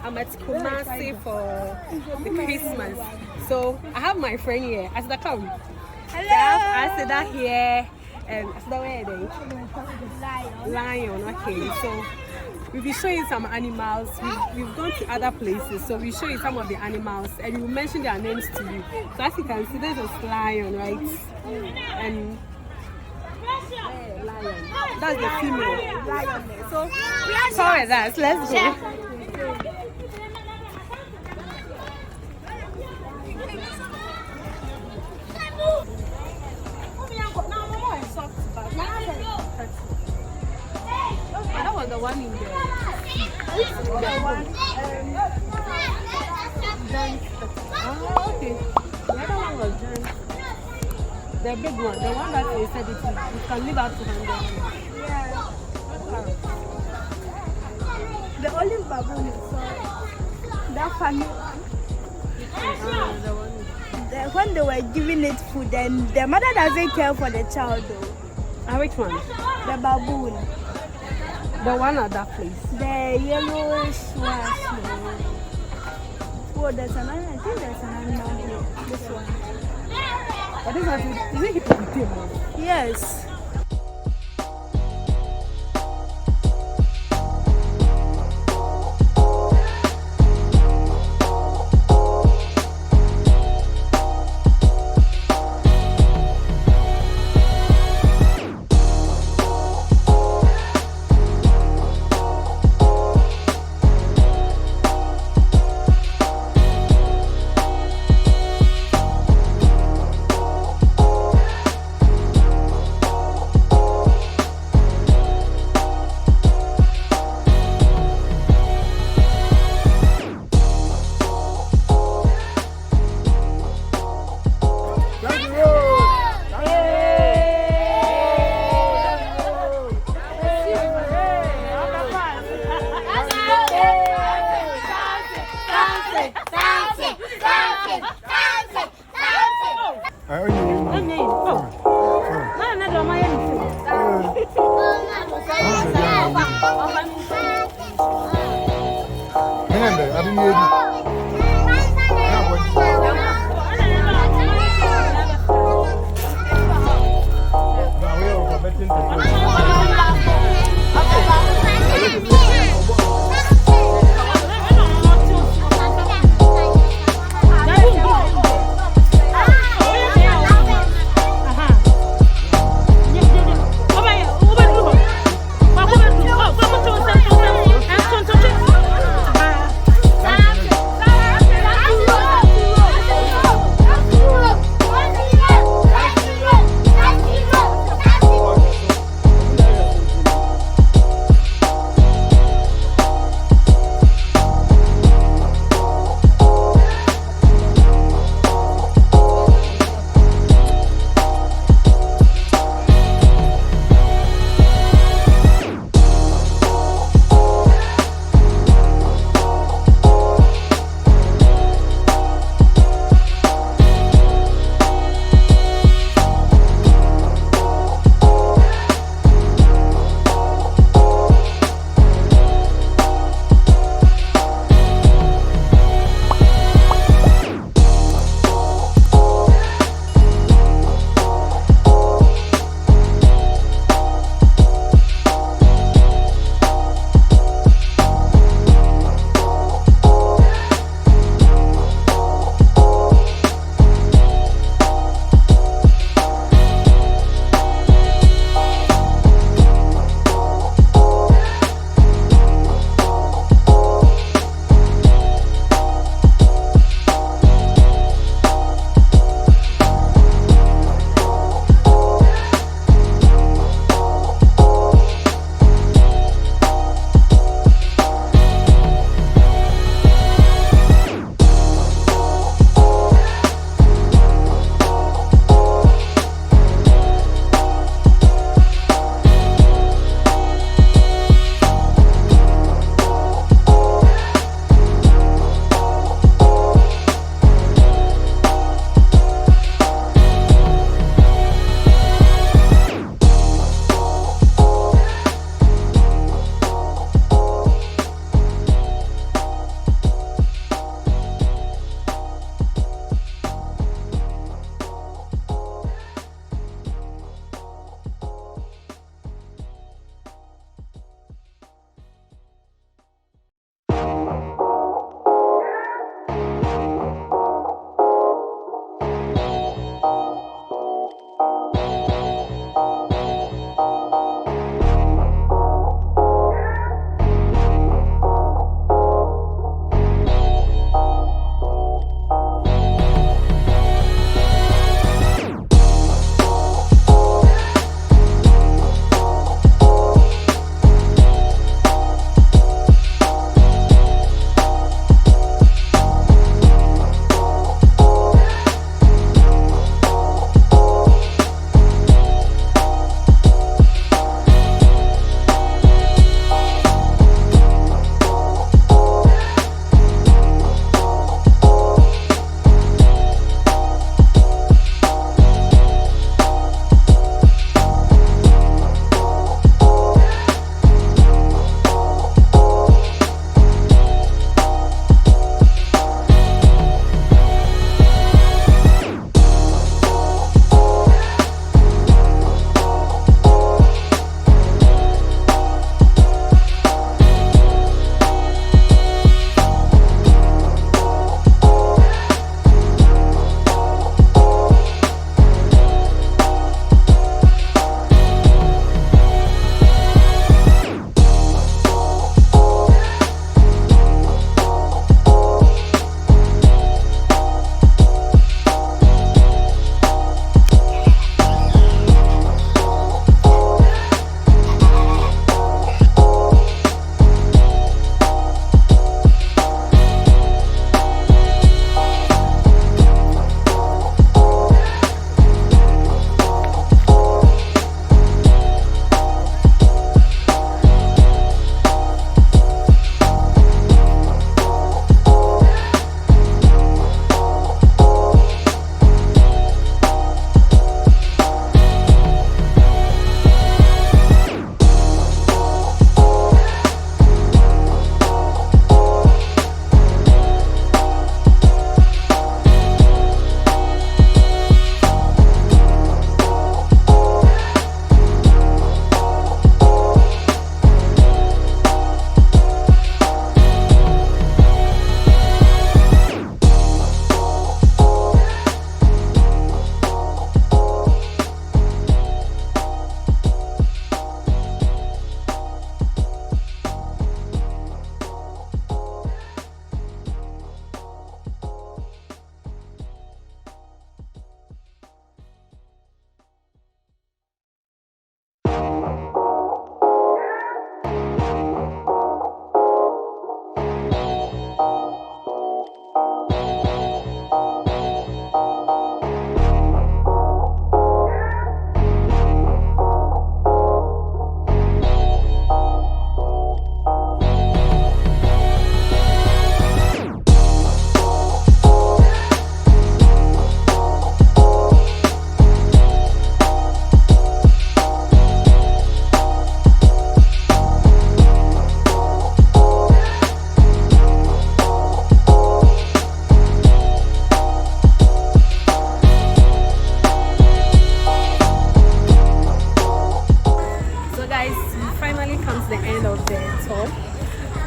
I'm at Kumasi for the Christmas. So I have my friend here. Asida, come. Hello. I have Asida here. And Asida, where are they? Lion. Okay. So we'll be showing some animals. We've gone to other places, so we'll show you some of the animals and we'll mention their names to you. So as you can see, there's a lion, right? And lion. That's the female lion. So come with us. Let's go. That was the one in there. The one. Oh, okay. The other one was the big one. The one that they said it can live up to 100. Yeah. The olive baboon is that funny one. The one. When they were giving it food, then the mother doesn't care for the child though. Which one? The baboon. The one at that place. The yellowish one. Oh, there's another. I think there's another here. This one. But this one is it hippopotamus? Yes.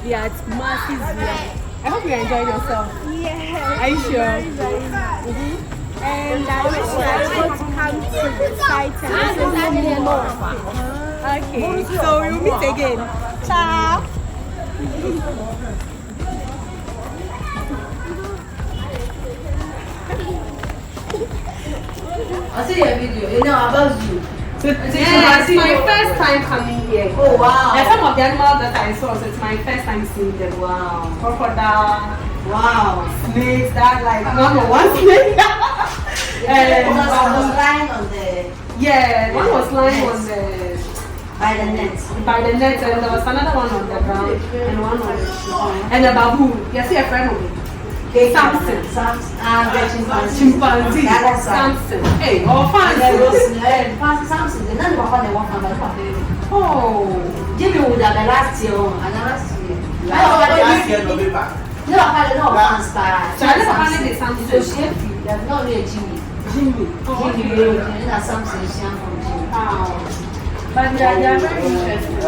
We are at Kumasi Zoo. I hope you enjoyed yourself. Yeah. Are you sure? Very, very nice. And I wish you are able to come to the site and listen to more. Okay, so we'll meet again. Ciao. I see your video. You know about you. Yeah, it's my first time coming here. Oh wow. And some of the animals that I saw, so it's my first time seeing them. Wow. Crocodile, Wow. snakes, that like one snake. And was lying on the Yeah, one was lying on the by the net. and there was another one on the ground and one on the shore. And a baboon. You see a friend of me. Samson. The chimpanzee. Chimpanzee. Yeah, that's Samson. Hey, oh There fancy. was Samson. The name of the one from the family. Oh. Jimmy would have been last year and last year. Last year, no paper. No, I had no fans, but So I never found it so Samson. she there's not really Jimmy. Jimmy. Oh, Jimmy, okay. and that's Samson. She from Jimmy. But they are very interesting.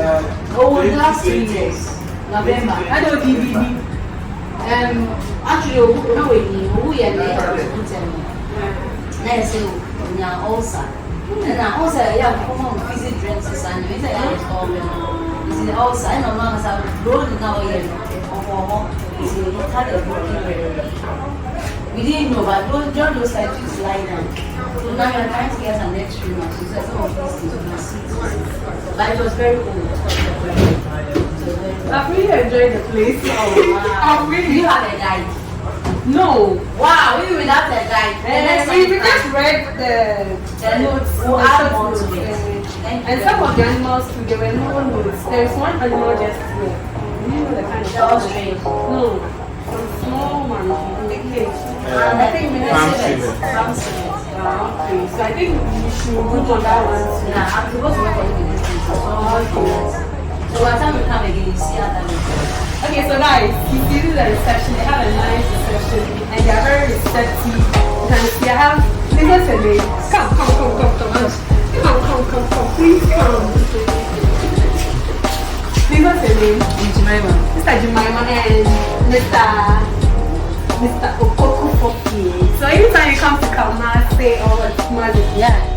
Oh, the last 3 years. November. I know DVD. Actually, who you are also. And I also have common visit drinks and we say I was all is also I know long as I've grown now here is a kind of working. We didn't know, but don't those like just lie down. So now you're trying to get some next room. She said some of these things you can see. But it was very cool. I've really enjoyed the place. Oh, wow. I've really. Do you have a guide? No. Wow, we without a guide. The next time We just read the notes. We'll the add short more notes, to it. Thank you. And some of the animals too, there were no notes. There's one animal just here. You know the kind of. The ostrich. No. Some small one in the cage. I think we Farm need civet. Farm civet. Okay. So I think we should go on that one too. Yeah, I'm supposed to work on this thing. So by the time we come again, you see how that is. Okay, so guys, you see the reception. They have a nice reception and they are very receptive. You can see I have Lagos and they come. Please come. Lagos and they Mr. Jemima and Mr. Okoko Foki. So anytime you come to Kumasi or Kumasi, Yeah.